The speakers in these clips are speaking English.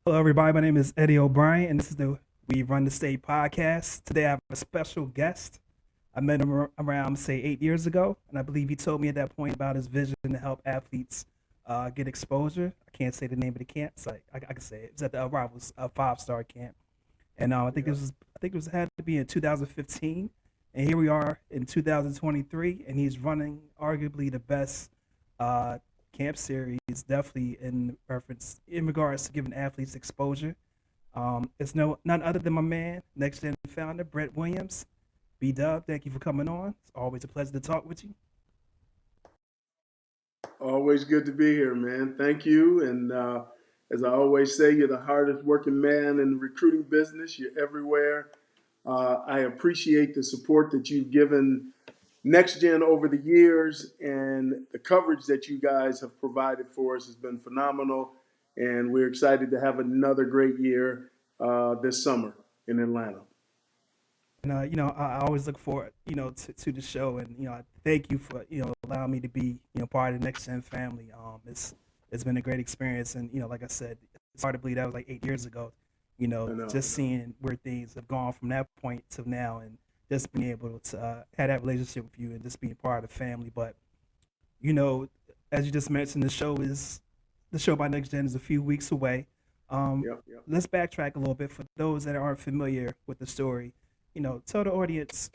Hello, everybody. My name is Eddie O'Brien, and this is the We Run the State podcast. Today, I have a special guest. I met him around, say, 8 years ago, and I believe he told me at that point about his vision to help athletes get exposure. I can't say the name of the camp, so I can say it. It's at the Rivals five-star camp, and Yeah. I think it was had to be in 2015, and here we are in 2023, and he's running arguably the best uh, camp series, definitely in reference in regards to giving athletes exposure. It's none other than my man, Next Gen founder Brent Williams. B Dub, thank you for coming on. It's always a pleasure to talk with you. Always good to be here, man. Thank you. And as I always say, you're the hardest working man in the recruiting business. You're everywhere. I appreciate the support that you've given NextGen over the years, and the coverage that you guys have provided for us has been phenomenal. And we're excited to have another great year this summer in Atlanta. And I always look forward, to the show, and I thank you for allowing me to be part of the Next Gen family. It's been a great experience, and like I said, it's hard to believe that was like 8 years ago. I know. Just seeing where things have gone from that point to now, and just being able to have that relationship with you and just being part of the family. But you know, as you just mentioned, the show by Next Gen is a few weeks away. Yep, yep. Let's backtrack a little bit for those that aren't familiar with the story. Tell the audience,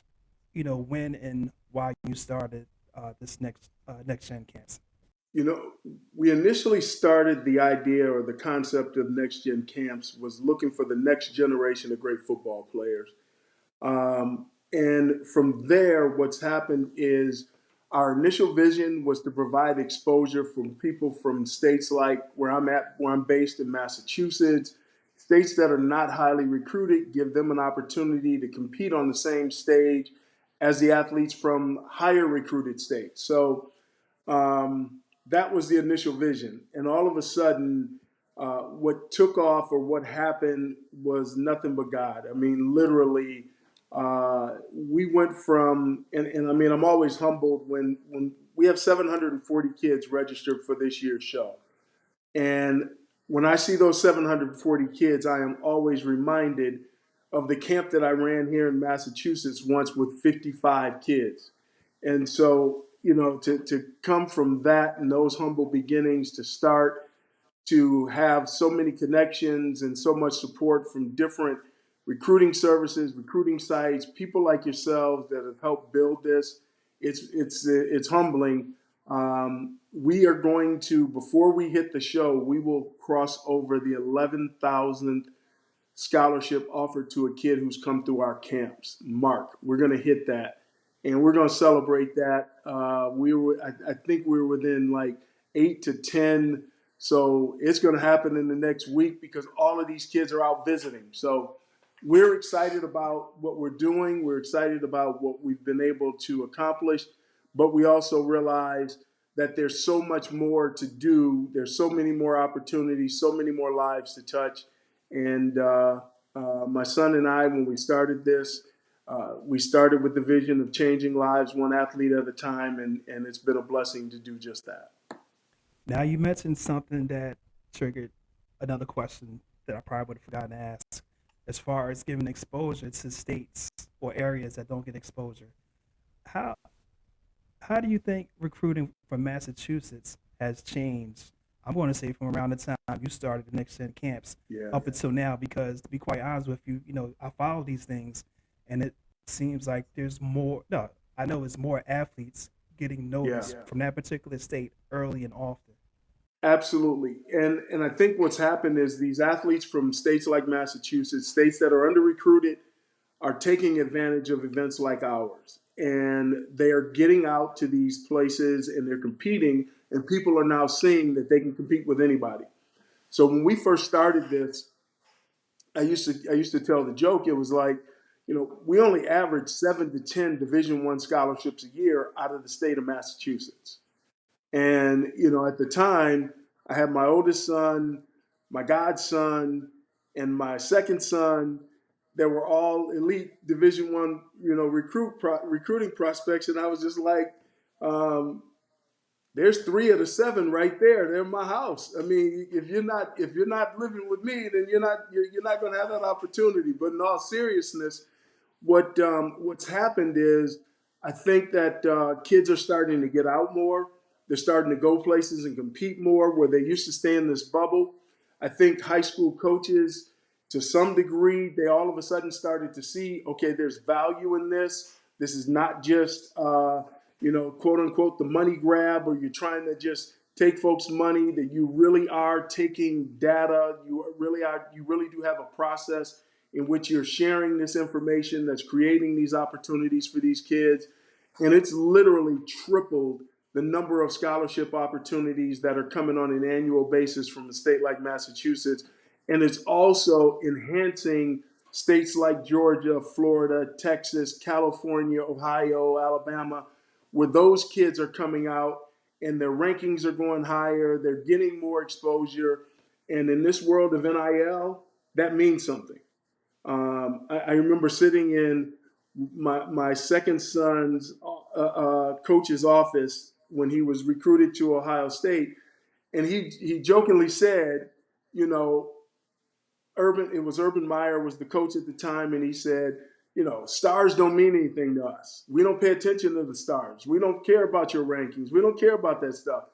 when and why you started this Next Gen camps. You know, we initially started the idea or the concept of next gen camps was looking for the next generation of great football players. And from there, what's happened is our initial vision was to provide exposure from people from states like where I'm based in Massachusetts, states that are not highly recruited, give them an opportunity to compete on the same stage as the athletes from higher recruited states. So that was the initial vision. And all of a sudden, what took off or what happened was nothing but God. I mean, literally, we went from, and I mean, I'm always humbled when we have 740 kids registered for this year's show. And when I see those 740 kids, I am always reminded of the camp that I ran here in Massachusetts once with 55 kids. And so, to come from that and those humble beginnings to start to have so many connections and so much support from different recruiting services, recruiting sites, people like yourselves that have helped build this. It's humbling. We are going to, before we hit the show, we will cross over the 11,000th scholarship offered to a kid who's come through our camps. Mark, we're going to hit that, and we're going to celebrate that. I think we were within like 8 to 10, so it's going to happen in the next week because all of these kids are out visiting. So we're excited about what we're doing. We're excited about what we've been able to accomplish, but we also realize that there's so much more to do. There's so many more opportunities, so many more lives to touch. And my son and I, when we started this, we started with the vision of changing lives one athlete at a time, and it's been a blessing to do just that. Now you mentioned something that triggered another question that I probably would have forgotten to ask, as far as giving exposure to states or areas that don't get exposure. How how do you think recruiting from Massachusetts has changed? I'm going to say from around the time you started the Next Gen camps Yeah, up until now, because to be quite honest with you, I follow these things, and it seems like there's more. No, I know it's more athletes getting yeah, noticed from that particular state early and often. absolutely. And I think what's happened is these athletes from states like Massachusetts, states that are under recruited, are taking advantage of events like ours. And they are getting out to these places and they're competing, and people are now seeing that they can compete with anybody. So when we first started this, I used to tell the joke. It was like, we only average 7 to 10 Division I scholarships a year out of the state of Massachusetts. And at the time, I had my oldest son, my godson, and my second son that were all elite Division I, recruiting prospects. And I was just like, um, There's 3 of the 7 right there. They're in my house. I mean, if you're not living with me, then you're not going to have that opportunity. But in all seriousness, what's happened is I think that kids are starting to get out more. They're starting to go places and compete more where they used to stay in this bubble. I think high school coaches, to some degree, they all of a sudden started to see, okay, there's value in this. This is not just, quote unquote, the money grab, or you're trying to just take folks' money. That you really are taking data. You really do have a process in which you're sharing this information that's creating these opportunities for these kids. And it's literally tripled the number of scholarship opportunities that are coming on an annual basis from a state like Massachusetts. And it's also enhancing states like Georgia, Florida, Texas, California, Ohio, Alabama, where those kids are coming out and their rankings are going higher, they're getting more exposure. And in this world of NIL, that means something. I remember sitting in my second son's coach's office when he was recruited to Ohio State, and he jokingly said, you know, Urban Meyer was the coach at the time, and he said, stars don't mean anything to us. We don't pay attention to the stars. We don't care about your rankings. We don't care about that stuff.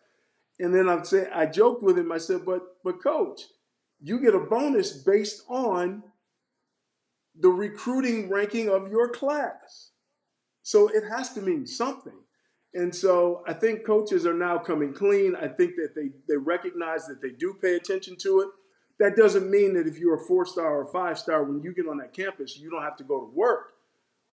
And then I joked with him. I said, but coach, you get a bonus based on the recruiting ranking of your class. So it has to mean something. And so I think coaches are now coming clean. I think that they recognize that they do pay attention to it. That doesn't mean that if you're a 4-star or a 5-star, when you get on that campus, you don't have to go to work.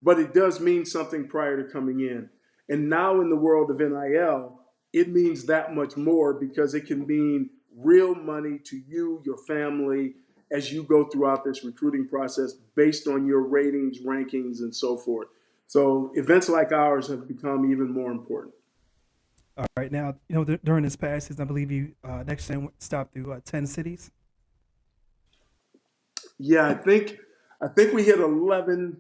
But it does mean something prior to coming in. And now in the world of NIL, it means that much more because it can mean real money to you, your family, as you go throughout this recruiting process based on your ratings, rankings, and so forth. So events like ours have become even more important. All right, now during this past season, I believe you NXGN stopped through 10 cities. Yeah, I think we hit 11.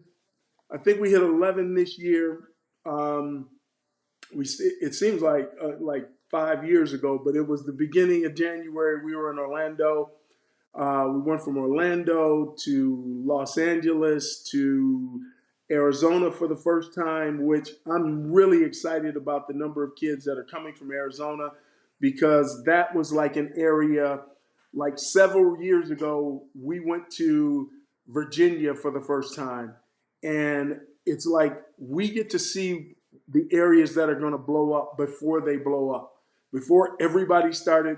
I think we hit 11 this year. Um, it seems like 5 years ago, but it was the beginning of January. We were in Orlando. We went from Orlando to Los Angeles to Arizona for the first time, which I'm really excited about the number of kids that are coming from Arizona, because that was like an area, like several years ago, we went to Virginia for the first time. And it's like we get to see the areas that are going to blow up before they blow up. Before everybody started,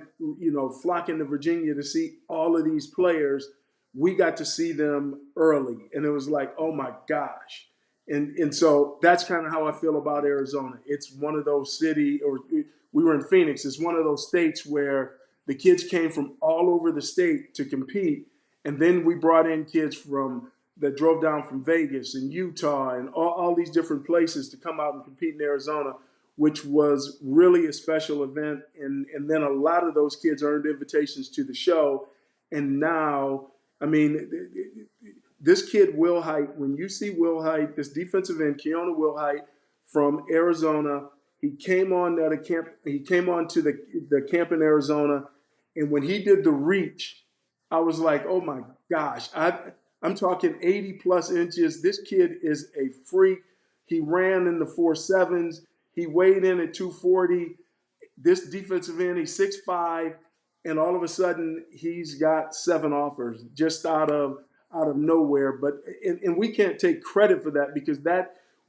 flocking to Virginia to see all of these players, we got to see them early. And it was like, oh my gosh. And so that's kind of how I feel about Arizona. It's one of those we were in Phoenix. It's one of those states where the kids came from all over the state to compete. And then we brought in kids that drove down from Vegas and Utah and all these different places to come out and compete in Arizona, which was really a special event. And then a lot of those kids earned invitations to the show. And now, I mean, this kid, Will Height, when you see Will Height, this defensive end, Keona Will Height from Arizona, he came on at a camp. He came on to the camp in Arizona. And when he did the reach, I was like, oh my gosh, I'm talking 80 plus inches. This kid is a freak. He ran in the 4.7s. He weighed in at 240. This defensive end, he's 6'5", and all of a sudden he's got 7 offers just out of nowhere. But and we can't take credit for that, because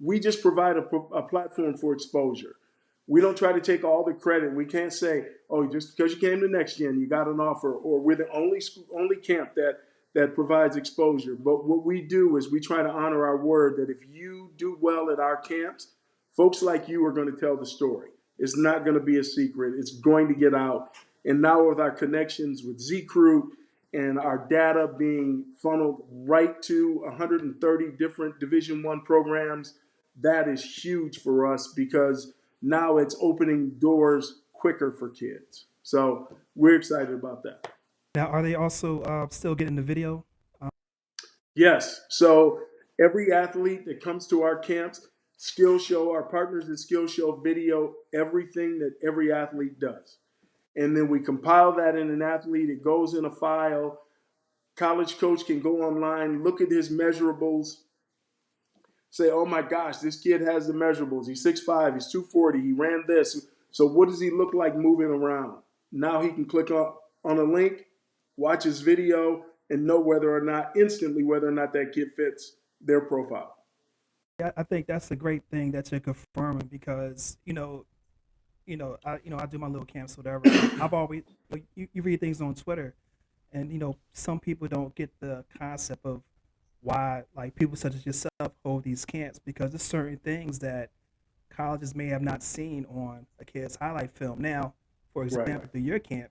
we just provide a platform for exposure. We don't try to take all the credit. We can't say, oh, just because you came to NXGN, you got an offer, or we're the only camp that provides exposure. But what we do is we try to honor our word that if you do well at our camps, folks like you are going to tell the story. It's not going to be a secret. It's going to get out. And now with our connections with Z-Crew and our data being funneled right to 130 different Division I programs, that is huge for us, because now it's opening doors quicker for kids. So we're excited about that. Now, are they also still getting the video? Yes. So every athlete that comes to our camps, Skill Show, our partners at Skill Show video everything that every athlete does. And then we compile that in an athlete. It goes in a file. College coach can go online, look at his measurables, say, oh my gosh, this kid has the measurables. He's 6'5", he's 240, he ran this. So what does he look like moving around? Now he can click on a link, watch his video, and know instantly whether or not that kid fits their profile. Yeah, I think that's a great thing that you're confirming because I do my little camps, whatever. I've always you read things on Twitter, and some people don't get the concept of why like people such as yourself hold these camps because there's certain things that colleges may have not seen on a kid's highlight film. Now, for Right. example, through your camp,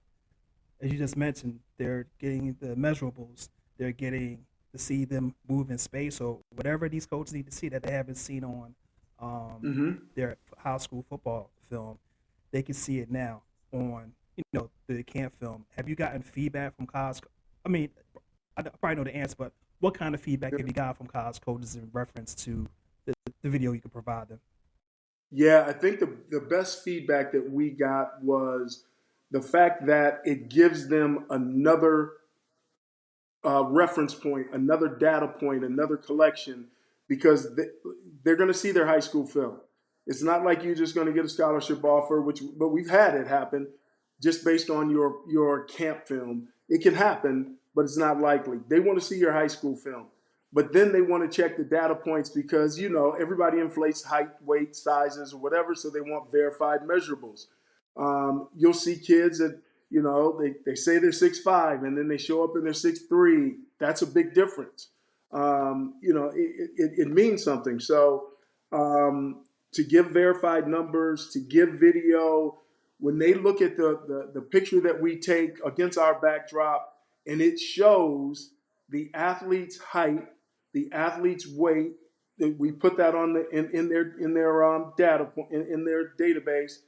as you just mentioned, they're getting the measurables, they're getting to see them move in space or whatever these coaches need to see that they haven't seen on Mm-hmm. their high school football film. They can see it now on the camp film. Have you gotten feedback from college? I mean, I probably know the answer, but what kind of feedback have you gotten from college coaches in reference to the video you can provide them? Yeah, I think the best feedback that we got was the fact that it gives them another reference point, another data point, another collection, because they're going to see their high school film. It's not like you're just going to get a scholarship offer, but we've had it happen just based on your camp film. It can happen, but it's not likely. They want to see your high school film, but then they want to check the data points because everybody inflates height, weight, sizes, or whatever, so they want verified measurables. You'll see kids that they say they're 6'5", and then they show up and they're 6'3". That's a big difference. It means something. So to give verified numbers, to give video, when they look at the picture that we take against our backdrop, and it shows the athlete's height, the athlete's weight, we put that on in their data in their database,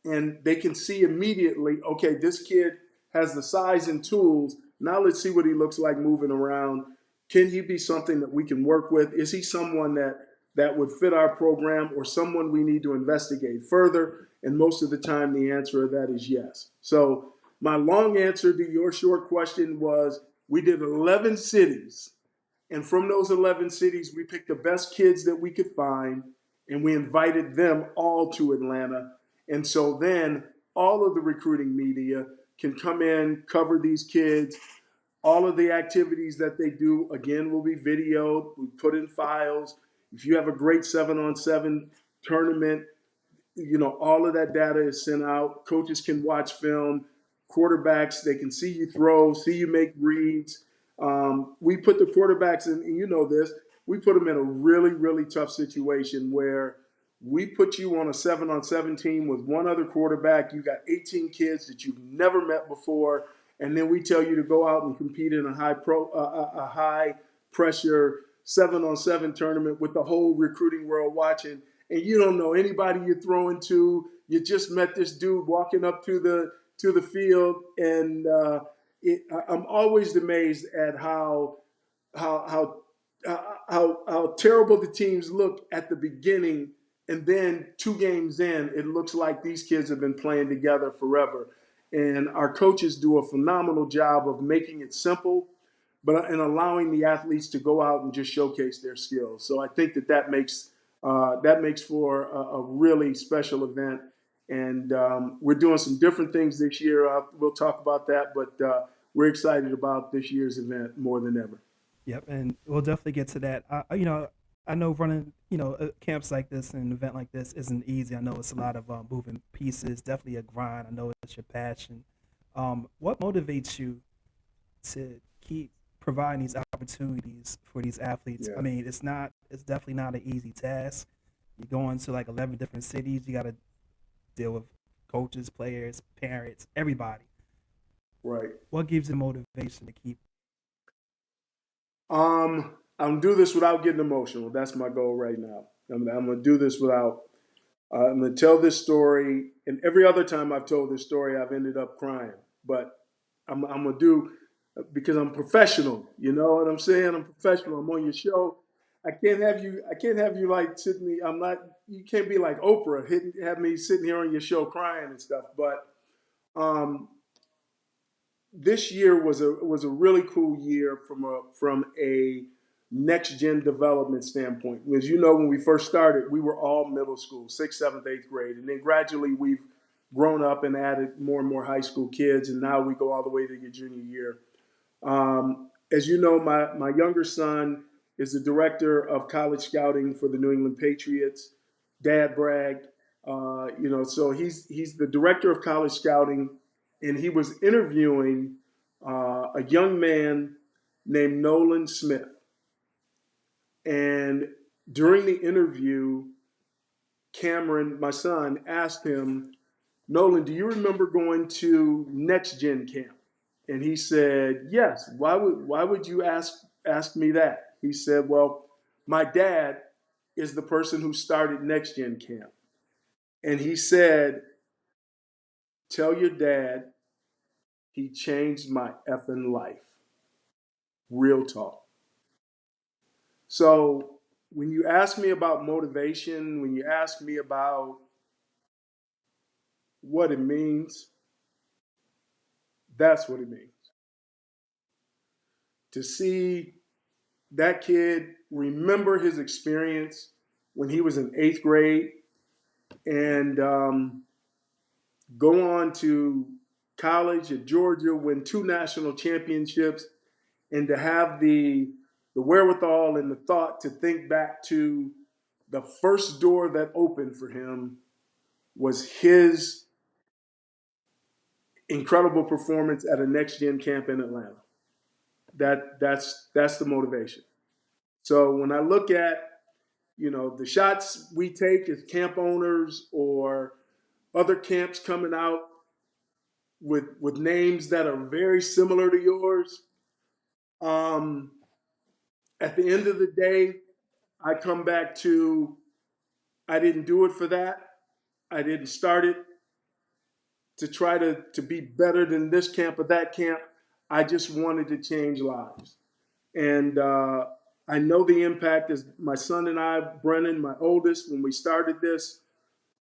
and they can see immediately, okay, this kid has the size and tools. Now let's see what he looks like moving around. Can he be something that we can work with? Is he someone that would fit our program or someone we need to investigate further? And most of the time, the answer to that is yes. So my long answer to your short question was we did 11 cities. And from those 11 cities, we picked the best kids that we could find, and we invited them all to Atlanta. And so then all of the recruiting media can come in, cover these kids. All of the activities that they do, again, will be videoed. We put in files. If you have a great 7-on-7 tournament, all of that data is sent out. Coaches can watch film. Quarterbacks, they can see you throw, see you make reads. We put the quarterbacks in, and you know this, we put them in a really, really tough situation where we put you on a 7-on-7 team with one other quarterback. You got 18 kids that you've never met before, and then we tell you to go out and compete in a high pressure 7-on-7 tournament with the whole recruiting world watching, and you don't know anybody you're throwing to. You just met this dude walking up to the field, and I'm always amazed at how how terrible the teams look at the beginning, and then 2 games in, it looks like these kids have been playing together forever. And our coaches do a phenomenal job of making it simple, but and allowing the athletes to go out and just showcase their skills. So I think that makes for a really special event. And we're doing some different things this year. We'll talk about that, but we're excited about this year's event more than ever. Yep, and we'll definitely get to that. I know running camps like this and an event like this isn't easy. I know it's a lot of moving pieces. Definitely a grind. I know it's your passion. What motivates you to keep providing these opportunities for these athletes? I Yeah. mean, it's definitely not an easy task. You're going to like 11 different cities. You got to deal with coaches, players, parents, everybody. Right. What gives you motivation to keep? I'm do this without getting emotional. That's my goal right now. I'm gonna do this without. I'm gonna tell this story, and every other time I've told this story, I've ended up crying. But I'm gonna do because I'm professional. You know what I'm saying? I'm professional. I'm on your show. I can't have you like sitting me. I'm not. You can't be like Oprah, have me sitting here on your show crying and stuff. But um, this year was a really cool year from a next gen development standpoint. As you know, when we first started, we were all middle school, sixth, seventh, eighth grade, and then gradually we've grown up and added more and more high school kids, and now we go all the way to your junior year. As you know, my younger son is the director of college scouting for the New England Patriots. Dad bragged, so he's the director of college scouting, and he was interviewing a young man named Nolan Smith. And during the interview, Cameron, my son, asked him, Nolan, do you remember going to NXGN camp? And he said, yes. Why would you ask me that? He said, well, my dad is the person who started NXGen camp. And he said, tell your dad he changed my effing life. Real talk. So when you ask me about motivation, when you ask me about what it means, that's what it means. To see that kid remember his experience when he was in eighth grade and go on to college at Georgia, win 2 national championships, and to have the wherewithal and the thought to think back to the first door that opened for him was his incredible performance at a next gen camp in Atlanta. That's the motivation. So when I look at the shots we take as camp owners or other camps coming out with names that are very similar to yours, um, at the end of the day, I come back to I didn't do it for that. I didn't start it to try to be better than this camp or that camp. I just wanted to change lives. And I know the impact is my son and I, Brennan, my oldest, when we started this,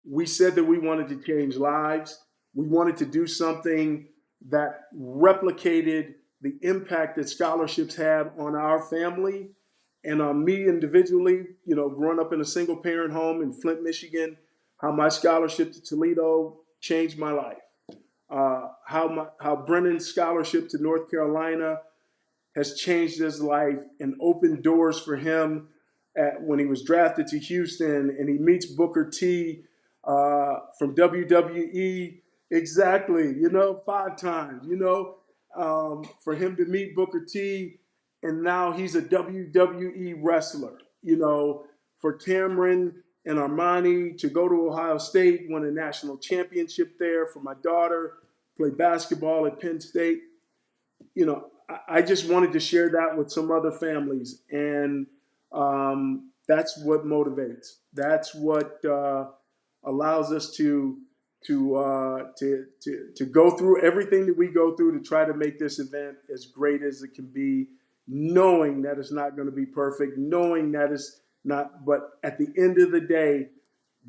we said that we wanted to change lives. We wanted to do something that replicated the impact that scholarships had on our family and on me individually. Growing up in a single parent home in Flint, Michigan, how my scholarship to Toledo changed my life. How Brennan's scholarship to North Carolina has changed his life and opened doors for him when he was drafted to Houston and he meets Booker T from WWE. Exactly, 5 times, for him to meet Booker T and now he's a WWE wrestler, for Cameron and Armani to go to Ohio State, win a national championship there, for my daughter, play basketball at Penn State. I just wanted to share that with some other families, and that's what motivates. That's what allows us to go through everything that we go through to try to make this event as great as it can be, knowing that it's not going to be perfect, knowing that it's not. But at the end of the day,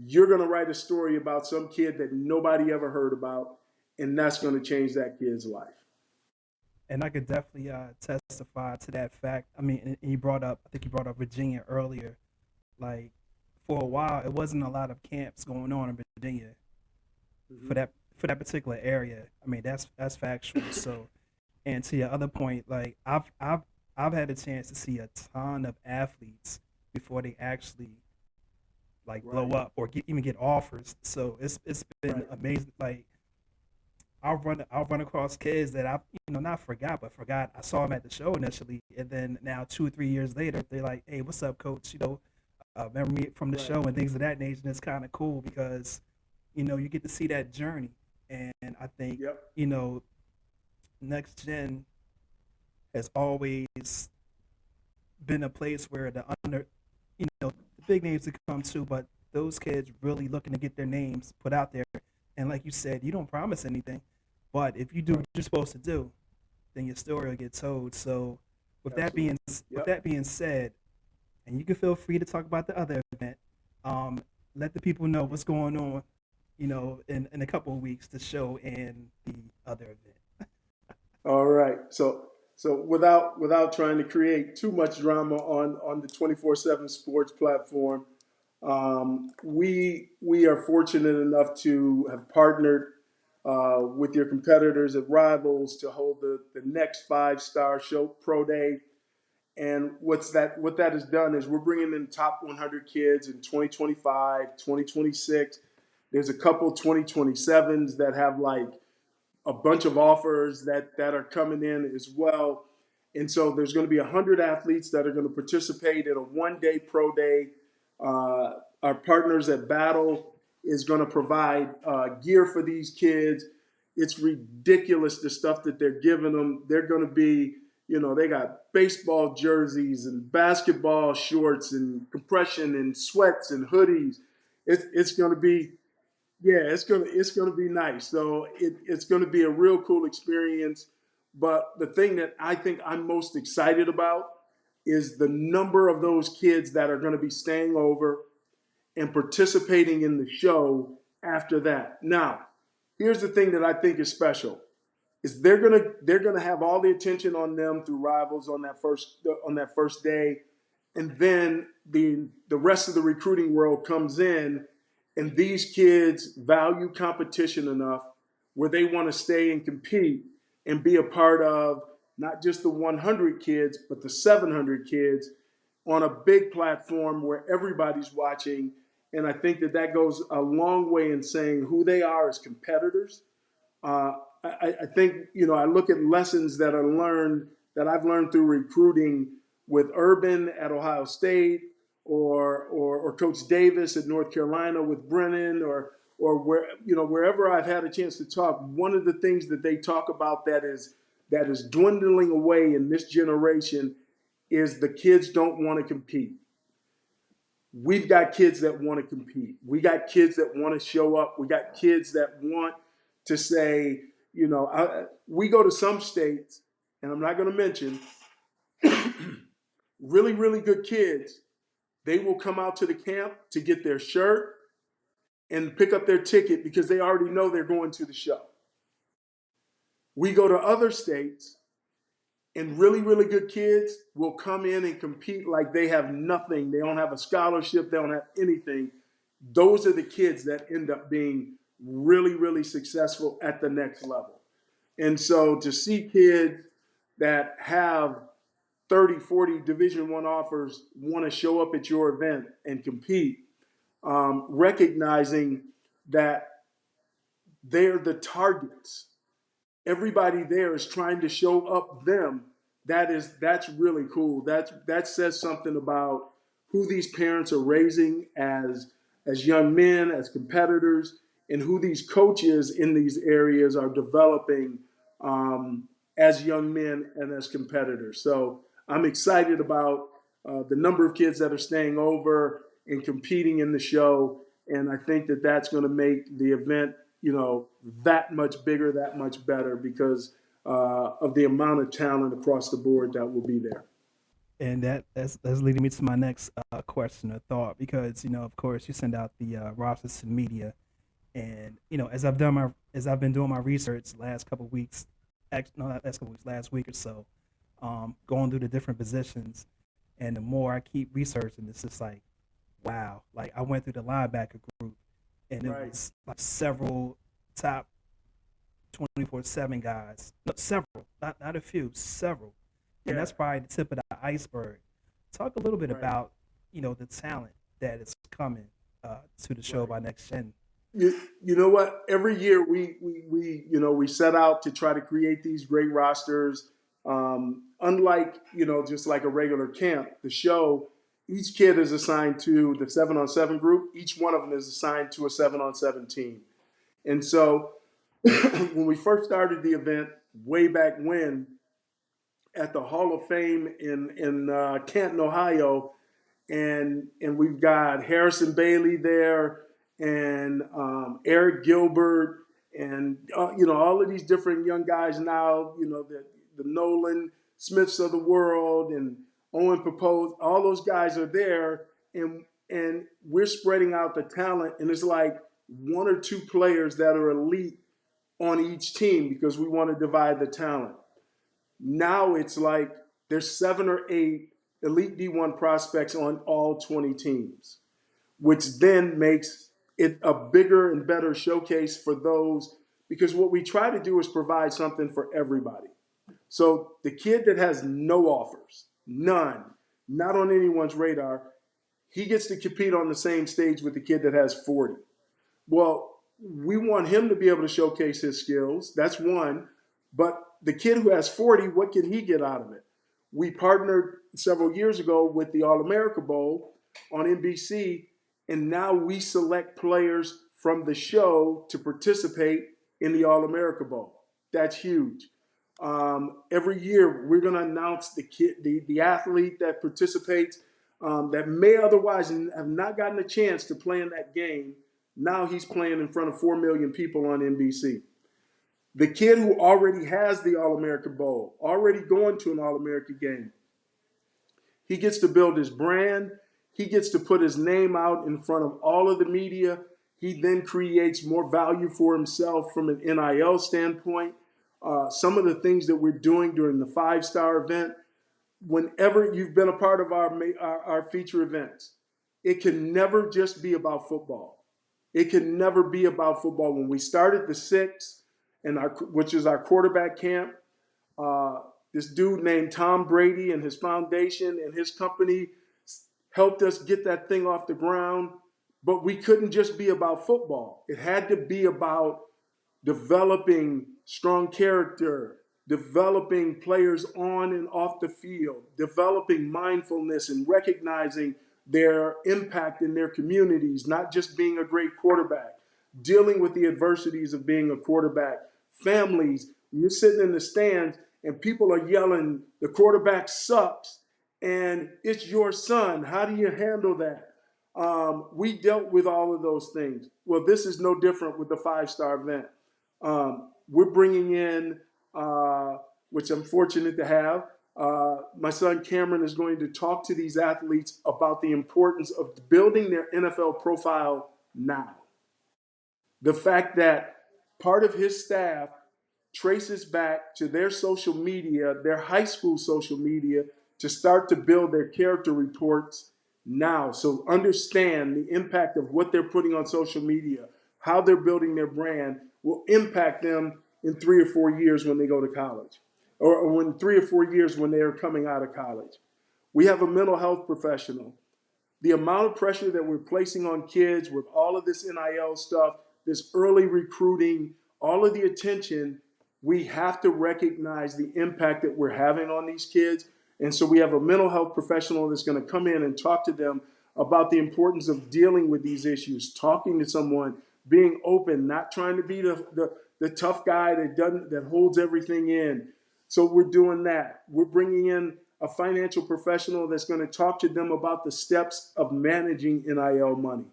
you're going to write a story about some kid that nobody ever heard about, and that's going to change that kid's life. And I could definitely testify to that fact. I mean, and I think you brought up Virginia earlier. Like, for a while, it wasn't a lot of camps going on in Virginia Mm-hmm. for that particular area. I mean, that's factual. So, and to your other point, like I've had a chance to see a ton of athletes before they actually like blow Right. up or even get offers. So it's been Right. amazing. Like I'll run across kids that I not forgot I saw them at the show initially, and then now 2 or 3 years later they're like, hey, what's up, coach? Remember me from the Right. show and things of that nature. And it's kind of cool because you get to see that journey, and I think Yep. next gen has always been a place where the big names to come to, but those kids really looking to get their names put out there. And like you said, you don't promise anything, but if you do Right. what you're supposed to do, then your story will get told. So with that Absolutely. being with Yep. that being said, and you can feel free to talk about the other event. Um, Let the people know what's going on, in a couple of weeks, the show and the other event. All right. So without trying to create too much drama on the 24/7 sports platform, we are fortunate enough to have partnered with your competitors at Rivals to hold the next 5-star show pro day. And what that has done is we're bringing in top 100 kids in 2025, 2026. There's a couple 2027s that have like a bunch of offers that are coming in as well. And so there's going to be 100 athletes that are going to participate in a one-day pro day. Our partners at Battle is going to provide gear for these kids. It's ridiculous the stuff that they're giving them. They're going to be, they got baseball jerseys and basketball shorts and compression and sweats and hoodies. It's going to be yeah, it's gonna be nice. So it's gonna be a real cool experience. But the thing that I think I'm most excited about is the number of those kids that are gonna be staying over and participating in the show after that. Now, here's the thing that I think is special is they're gonna have all the attention on them through Rivals on that first day, and then the rest of the recruiting world comes in, and these kids value competition enough where they want to stay and compete and be a part of not just the 100 kids but the 700 kids on a big platform where everybody's watching. And I think that goes a long way in saying who they are as competitors. I think, I look at lessons that I've learned through recruiting with Urban at Ohio State, or Coach Davis at North Carolina with Brennan, or wherever I've had a chance to talk. One of the things that they talk about that is dwindling away in this generation is the kids don't want to compete. We've got kids that want to compete. We got kids that want to show up. We got kids that want to say, we go to some states, and I'm not going to mention, really, really good kids. They will come out to the camp to get their shirt and pick up their ticket because they already know they're going to the show. We go to other states, and really, really good kids will come in and compete like they have nothing. They don't have a scholarship. They don't have anything. Those are the kids that end up being really, really successful at the next level. And so to see kids that have 30, 40 Division I offers want to show up at your event and compete, recognizing that they're the targets. Everybody there is trying to show up them. That's really cool. That says something about who these parents are raising as young men, as competitors, and who these coaches in these areas are developing as young men and as competitors. So I'm excited about the number of kids that are staying over and competing in the show, and I think that that's going to make the event, that much bigger, that much better because of the amount of talent across the board that will be there. And that's leading me to my next question or thought, because of course you send out the rosters to the media, and as I've been doing my research last couple of weeks, not last couple of weeks, last week or so, going through the different positions, and the more I keep researching, it's just like, wow. Like, I went through the linebacker group, and it Right. was like several top 24/7 guys, no, several, not a few, several, and Yeah. that's probably the tip of the iceberg. Talk a little bit Right. about the talent that is coming to the show Right. by Next Gen. You know what? Every year we set out to try to create these great rosters. Unlike just like a regular camp, the show, each kid is assigned to the 7-on-7 group. Each one of them is assigned to a 7-on-7 team. And so when we first started the event way back when at the Hall of Fame in Canton, Ohio, and we've got Harrison Bailey there, and Eric Gilbert, and all of these different young guys now, the Nolan Smiths of the world, and Owen Proposed, all those guys are there, and we're spreading out the talent, and it's like one or two players that are elite on each team because we want to divide the talent. Now it's like there's 7 or 8 elite D1 prospects on all 20 teams, which then makes it a bigger and better showcase for those, because what we try to do is provide something for everybody. So the kid that has no offers, none, not on anyone's radar, he gets to compete on the same stage with the kid that has 40. Well, we want him to be able to showcase his skills. That's one. But the kid who has 40, what can he get out of it? We partnered several years ago with the All America Bowl on NBC, and now we select players from the show to participate in the All America Bowl. That's huge. Every year, we're going to announce the kid, the athlete that participates that may otherwise have not gotten a chance to play in that game. Now he's playing in front of 4 million people on NBC. The kid who already has the All-America Bowl, already going to an All-America game, he gets to build his brand. He gets to put his name out in front of all of the media. He then creates more value for himself from an NIL standpoint. Some of the things that we're doing during the 5-star event, whenever you've been a part of our feature events, it can never just be about football. It can never be about football. When we started the 6, which is our quarterback camp, this dude named Tom Brady and his foundation and his company helped us get that thing off the ground. But we couldn't just be about football. It had to be about developing strong character, developing players on and off the field, developing mindfulness and recognizing their impact in their communities, not just being a great quarterback, dealing with the adversities of being a quarterback. Families, you're sitting in the stands and people are yelling, the quarterback sucks, and it's your son. How do you handle that? We dealt with all of those things. Well, this is no different with the 5-star event. We're bringing in, which I'm fortunate to have, my son Cameron is going to talk to these athletes about the importance of building their NFL profile now. The fact that part of his staff traces back to their social media, their high school social media, to start to build their character reports now. So understand the impact of what they're putting on social media, how they're building their brand will impact them in 3 or 4 years when they go to college, or when 3 or 4 years when they are coming out of college. We have a mental health professional. The amount of pressure that we're placing on kids with all of this NIL stuff, this early recruiting, all of the attention, we have to recognize the impact that we're having on these kids. And so we have a mental health professional that's going to come in and talk to them about the importance of dealing with these issues, talking to someone, being open, not trying to be the tough guy that holds everything in. So we're doing that. We're bringing in a financial professional that's going to talk to them about the steps of managing NIL money.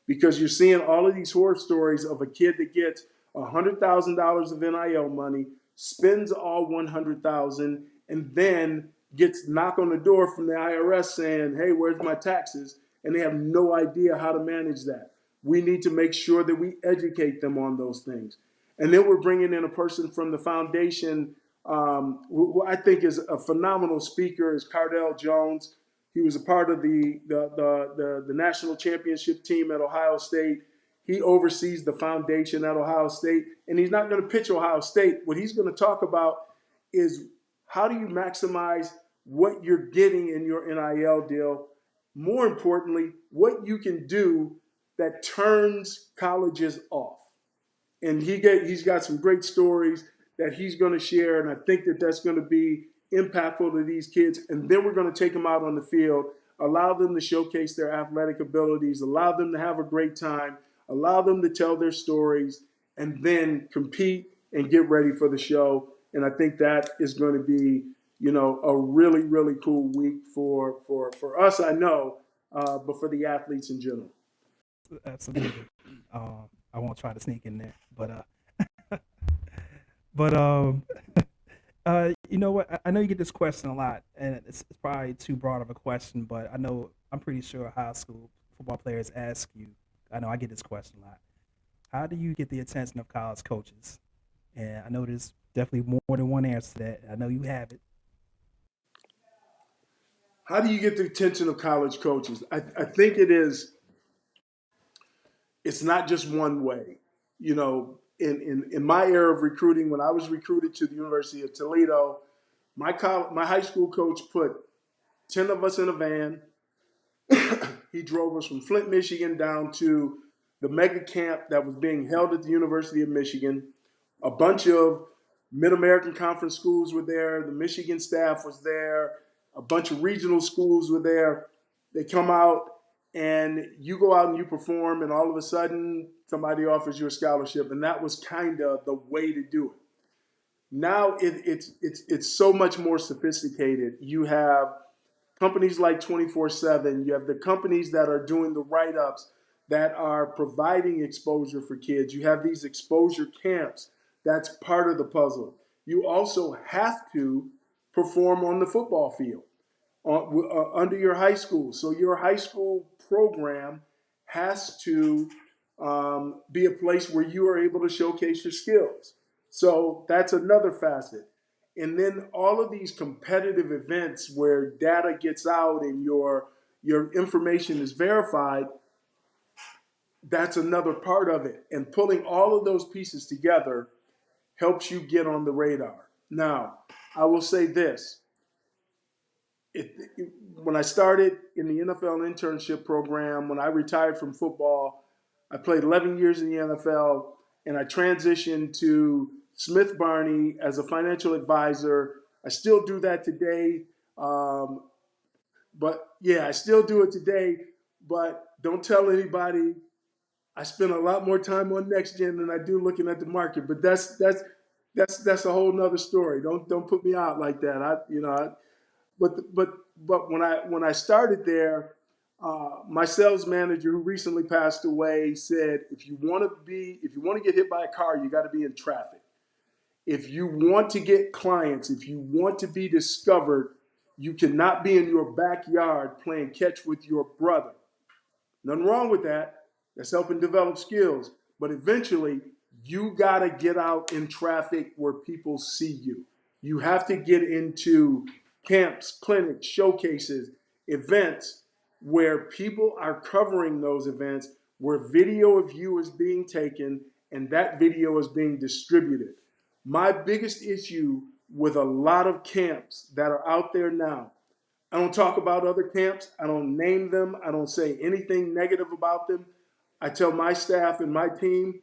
Because you're seeing all of these horror stories of a kid that gets $100,000 of NIL money, spends all $100,000, and then gets knocked on the door from the IRS saying, hey, where's my taxes? And they have no idea how to manage that. We need to make sure that we educate them on those things. And then we're bringing in a person from the foundation who I think is a phenomenal speaker, is Cardell Jones. He was a part of the national championship team at Ohio State. He oversees the foundation at Ohio State, and he's not going to pitch Ohio State. What he's going to talk about is how do you maximize what you're getting in your NIL deal? More importantly, what you can do that turns colleges off. And he's got some great stories that he's going to share, and I think that that's going to be impactful to these kids. And then we're going to take them out on the field, allow them to showcase their athletic abilities, allow them to have a great time, allow them to tell their stories, and then compete and get ready for the show. And I think that is going to be, a really, really cool week for us, I know, but for the athletes in general. Absolutely. I won't try to sneak in there, but but You know what? I know you get this question a lot, and it's probably too broad of a question, but I'm pretty sure high school football players ask you. I know I get this question a lot. How do you get the attention of college coaches? And I know there's definitely more than one answer to that. I know you have it. How do you get the attention of college coaches? I think it's not just one way. You know, in my era of recruiting, when I was recruited to the University of Toledo, my high school coach put 10 of us in a van. He drove us from Flint, Michigan down to the mega camp that was being held at the University of Michigan. A bunch of Mid American Conference schools were there. The Michigan staff was there. A bunch of regional schools were there. They come out and you go out and you perform, and all of a sudden somebody offers you a scholarship, and that was kind of the way to do it. Now it's so much more sophisticated. You have companies like 24/7. You have the companies that are doing the write ups that are providing exposure for kids. You have these exposure camps. That's part of the puzzle. You also have to perform on the football field under your high school. So your high school program has to be a place where you are able to showcase your skills. So that's another facet. And then all of these competitive events where data gets out and your information is verified, that's another part of it. And pulling all of those pieces together helps you get on the radar. Now, I will say this. When I started in the NFL internship program, when I retired from football, I played 11 years in the NFL, and I transitioned to Smith Barney as a financial advisor. I still do that today. Um, but yeah, I still do it today, but don't tell anybody. I spend a lot more time on NXGN than I do looking at the market, but that's a whole nother story. Don't put me out like that. But when I started there, my sales manager, who recently passed away, said if you want to get hit by a car, you got to be in traffic. If you want to get clients, if you want to be discovered, you cannot be in your backyard playing catch with your brother. Nothing wrong with that. That's helping develop skills. But eventually, you got to get out in traffic where people see you. You have to get into camps, clinics, showcases, events where people are covering those events, where video of you is being taken and that video is being distributed. My biggest issue with a lot of camps that are out there now, I don't talk about other camps. I don't name them. I don't say anything negative about them. I tell my staff and my team,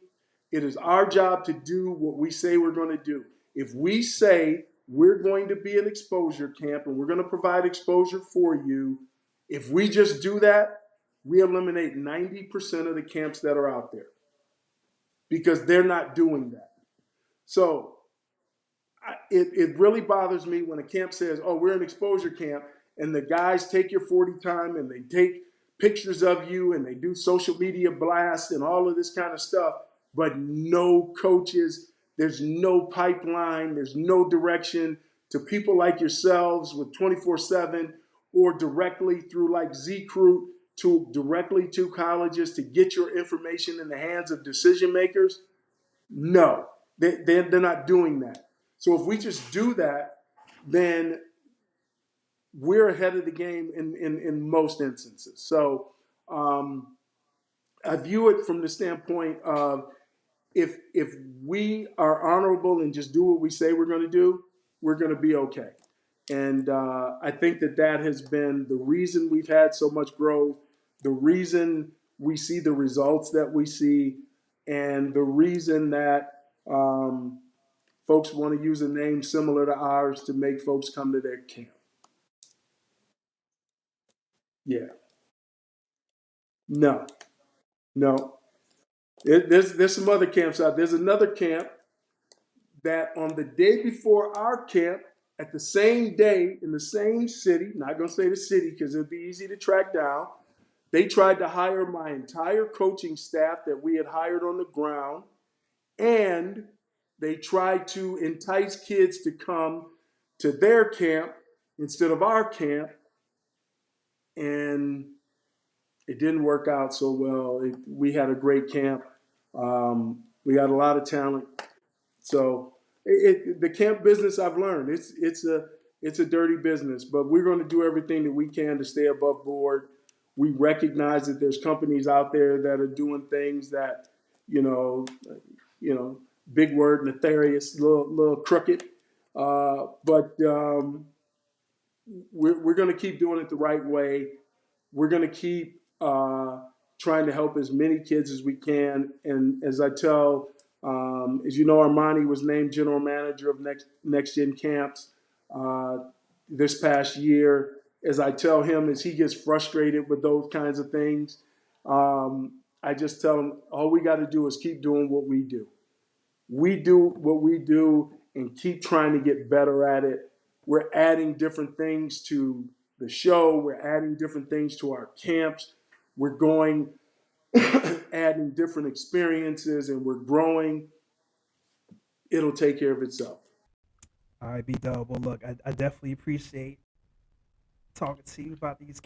it is our job to do what we say we're going to do. If we say we're going to be an exposure camp and we're going to provide exposure for you, if we just do that, we eliminate 90% of the camps that are out there because they're not doing that. So it really bothers me when a camp says, oh, we're an exposure camp, and the guys take your 40 time and they take pictures of you and they do social media blasts and all of this kind of stuff, but no coaches, there's no pipeline, there's no direction to people like yourselves with 24/7 or directly through like Zcroot to directly to colleges to get your information in the hands of decision makers. No, they're not doing that. So if we just do that, then we're ahead of the game in most instances. So I view it from the standpoint of if we are honorable and just do what we say we're going to do, we're going to be okay. And I think that has been the reason we've had so much growth, the reason we see the results that we see, and the reason that folks want to use a name similar to ours to make folks come to their camp. Yeah. No. No. There's some other camps out. There's another camp that on the day before our camp, at the same day in the same city, not going to say the city because it'd be easy to track down, they tried to hire my entire coaching staff that we had hired on the ground, and they tried to entice kids to come to their camp instead of our camp, and it didn't work out so well. We had a great camp. We got a lot of talent. So the camp business, I've learned it's a dirty business, but we're going to do everything that we can to stay above board. We recognize that there's companies out there that are doing things that, you know, big word, nefarious, little crooked. But we're going to keep doing it the right way. We're going to keep trying to help as many kids as we can. And as I tell, as you know, Armani was named general manager of NXGN Camps this past year. As I tell him, as he gets frustrated with those kinds of things, I just tell him, all we got to do is keep doing what we do. We do what we do and keep trying to get better at it. We're adding different things to the show. We're adding different things to our camps. We're going, adding different experiences, and we're growing. It'll take care of itself. All right, B-Dub. Well, look, I definitely appreciate talking to you about this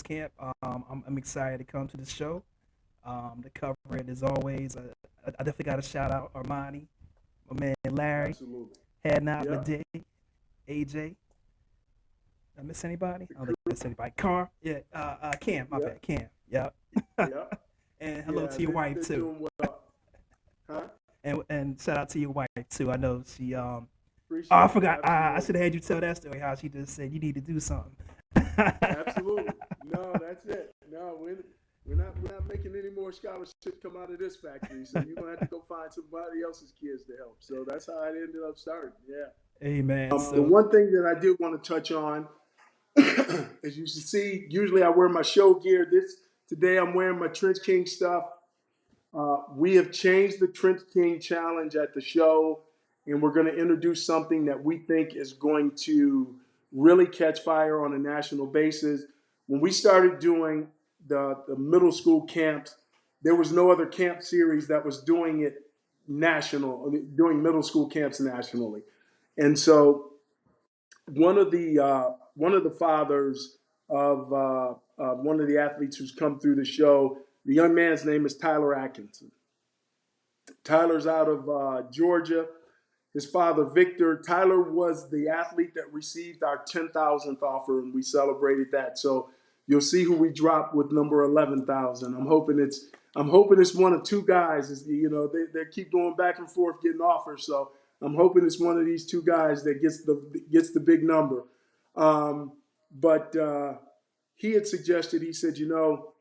camp. I'm excited to come to the show. To cover it as always. I definitely got to shout out Armani, my man Larry, Absolutely. Head Not Yeah. Day, AJ. Did I miss anybody? I don't think I missed anybody. Car, yeah. Cam, my Yeah. bad. Cam, yeah. Yeah. And hello Yeah, to your wife they're too. doing well. Huh? And shout out to your wife too. I know she Appreciate Oh, I it. forgot. I Absolutely. should have had you tell that story. How she just said you need to do something. Absolutely. No, that's it. No, we're not making any more scholarships come out of this factory. So you're gonna have to go find somebody else's kids to help. So that's how it ended up starting. Yeah. Amen. The So one thing that I did want to touch on, as you can see, usually I wear my show gear. Today I'm wearing my TrenchKing stuff. We have changed the TrenchKing challenge at the show, and we're going to introduce something that we think is going to really catch fire on a national basis. When we started doing the middle school camps, there was no other camp series that was doing it doing middle school camps nationally. And so one of the fathers of one of the athletes who's come through the show, the young man's name is Tyler Atkinson. Tyler's out of Georgia. His father, Victor. Tyler was the athlete that received our 10,000th offer, and we celebrated that. So you'll see who we dropped with number 11,000. I'm hoping it's one of two guys. You know, they keep going back and forth getting offers. So I'm hoping it's one of these two guys that gets the big number. But he had suggested. He said, you know,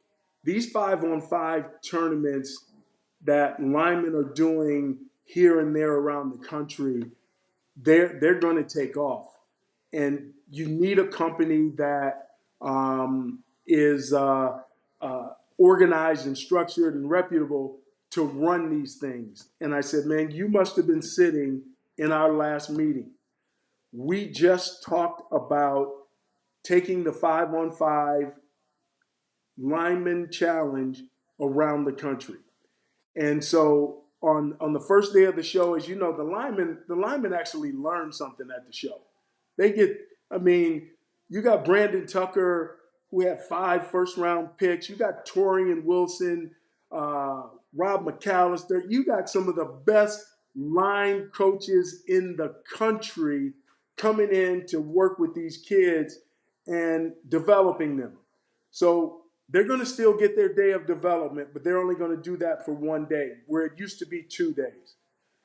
these 5-on-5 tournaments that linemen are doing here and there around the country, they're going to take off. And you need a company that is organized and structured and reputable to run these things. And I said, man, you must have been sitting in our last meeting. We just talked about taking the 5-on-5 lineman challenge around the country. And so on the first day of the show, as you know, the linemen actually learn something at the show. You got Brandon Tucker, who had 5 first-round picks. You got Torian Wilson, Rob McAllister. You got some of the best line coaches in the country coming in to work with these kids and developing them. So they're going to still get their day of development, but they're only going to do that for one day, where it used to be 2 days.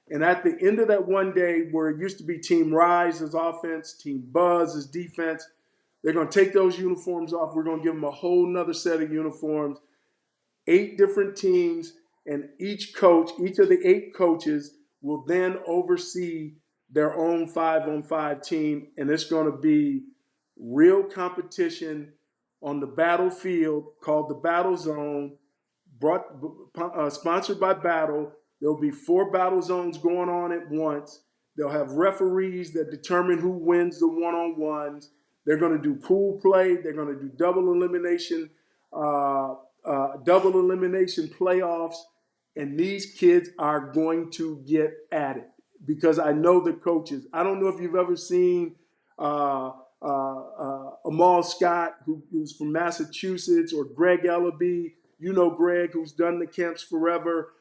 And at the end of that one day, where it used to be Team Rise as offense, Team Buzz as defense, they're going to take those uniforms off. We're going to give them a whole nother set of uniforms, 8 different teams, and each of the 8 coaches will then oversee their own 5-on-5 team, and it's going to be real competition on the battlefield called the Battle Zone, sponsored by Battle. There'll be 4 battle zones going on at once. They'll have referees that determine who wins the one-on-ones. They're going to do pool play. They're going to do double elimination playoffs. And these kids are going to get at it because I know the coaches. I don't know if you've ever seen Amal Scott, who's from Massachusetts, or Greg Ellaby. You know Greg, who's done the camps forever.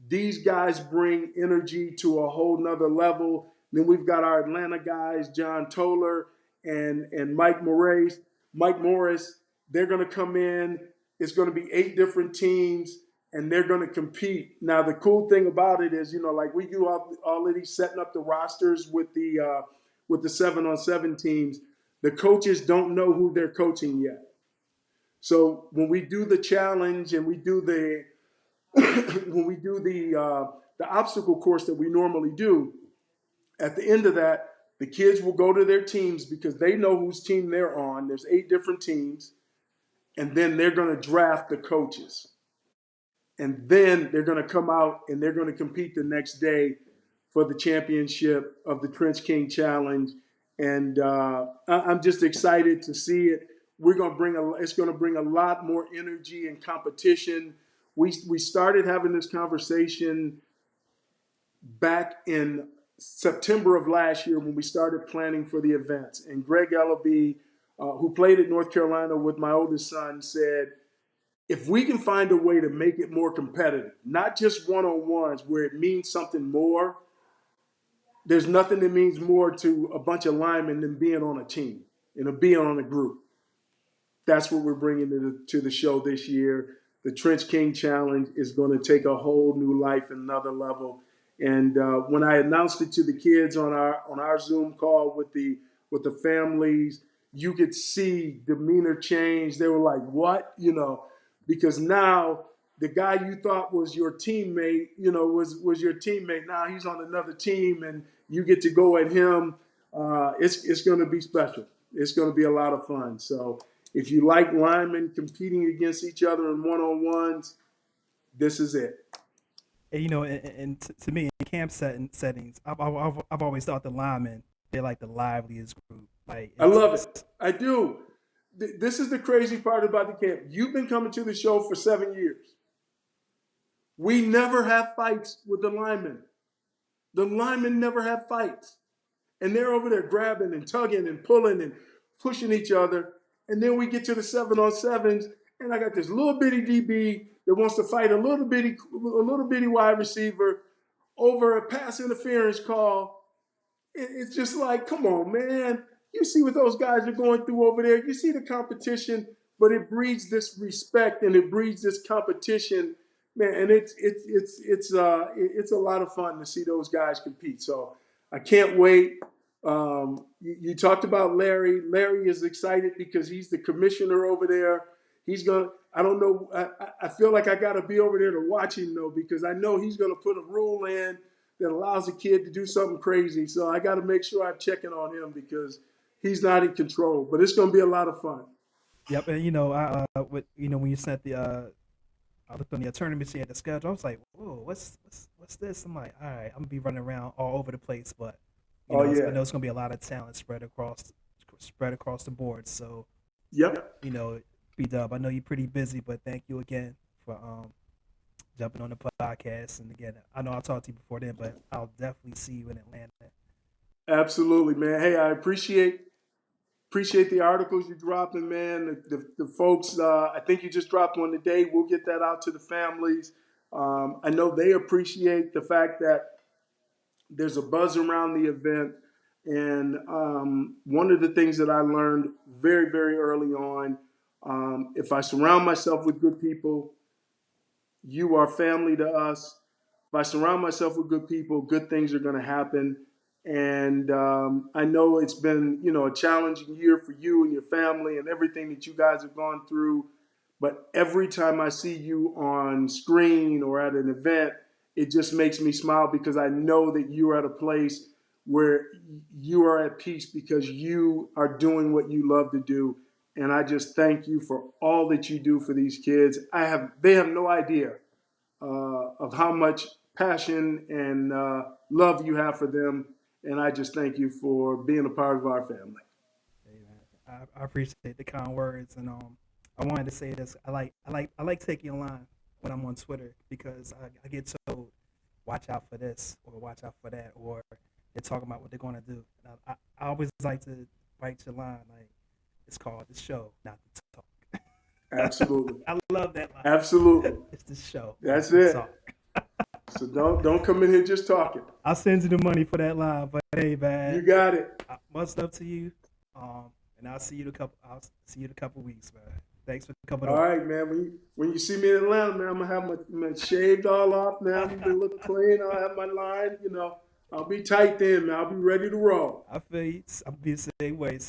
These guys bring energy to a whole nother level. Then we've got our Atlanta guys, John Toller and Mike Morris. Mike Morris, they're going to come in. It's going to be 8 different teams, and they're going to compete. Now, the cool thing about it is, like we do already setting up the rosters with the 7-on-7 teams. The coaches don't know who they're coaching yet. So when we do the challenge and we do the the obstacle course that we normally do, at the end of that, the kids will go to their teams because they know whose team they're on. There's 8 different teams, and then they're going to draft the coaches. And then they're going to come out and they're going to compete the next day for the championship of the TrenchKing Challenge. And I'm just excited to see it. It's going to bring a lot more energy and competition. We started having this conversation back in September of last year when we started planning for the events. And Greg Ellaby, who played at North Carolina with my oldest son, said, if we can find a way to make it more competitive, not just one-on-ones where it means something more, there's nothing that means more to a bunch of linemen than being on a team and being on a group. That's what we're bringing to the show this year. The TrenchKing Challenge is going to take a whole new life, another level. And when I announced it to the kids on our Zoom call with the families, you could see demeanor change. They were like, "What?" Because now the guy you thought was your teammate, was your teammate. Now he's on another team, and you get to go at him. It's going to be special. It's going to be a lot of fun. So if you like linemen competing against each other in one-on-ones, this is it. And, to me, in camp settings, I've always thought the linemen, they're like the liveliest group. Like, I love it. I do. This is the crazy part about the camp. You've been coming to the show for 7 years. We never have fights with the linemen. The linemen never have fights. And they're over there grabbing and tugging and pulling and pushing each other. And then we get to the 7-on-7s, and I got this little bitty DB that wants to fight a little bitty wide receiver over a pass interference call. It's just like, come on, man. You see what those guys are going through over there. You see the competition, but it breeds this respect and it breeds this competition, man. And it's a lot of fun to see those guys compete. So I can't wait. You talked about Larry. Larry is excited because he's the commissioner over there. He's gonna. I don't know. I feel like I got to be over there to watch him though, because I know he's gonna put a rule in that allows a kid to do something crazy. So I got to make sure I'm checking on him because he's not in control. But it's going to be a lot of fun. Yep, and when you sent I looked on the tournament, she had the schedule. I was like, whoa, what's this? I'm like, all right, I'm gonna be running around all over the place, but I know it's gonna be a lot of talent spread across the board. So, yep, B-Dub, I know you're pretty busy, but thank you again for jumping on the podcast. And again, I know I'll talk to you before then, but I'll definitely see you in Atlanta. Absolutely, man. Hey, I appreciate the articles you're dropping, man. The folks, I think you just dropped one today. We'll get that out to the families. I know they appreciate the fact that there's a buzz around the event. And one of the things that I learned very, very early on, if I surround myself with good people, you are family to us. If I surround myself with good people, good things are going to happen. And I know it's been, a challenging year for you and your family and everything that you guys have gone through. But every time I see you on screen or at an event, it just makes me smile because I know that you are at a place where you are at peace because you are doing what you love to do. And I just thank you for all that you do for these kids. They have no idea of how much passion and love you have for them. And I just thank you for being a part of our family. Hey, man, I appreciate the kind words, and I wanted to say this. I like taking a line when I'm on Twitter because I get told, watch out for this or watch out for that, or they're talking about what they're going to do. I always like to write your line like it's called the show, not the talk. Absolutely. I love that line. Absolutely. It's the show. That's not the it. talk. So don't come in here just talking. I'll send you the money for that line. But hey, man, You got it. much love to you. And I'll see you in a couple weeks, man. Thanks for coming All over. right, man. When you see me in Atlanta, man, I'm gonna have my shaved all off, man. I'm gonna look clean. I'll have my line, I'll be tight then, man. I'll be ready to roll. I feel you. I'll be the same way. So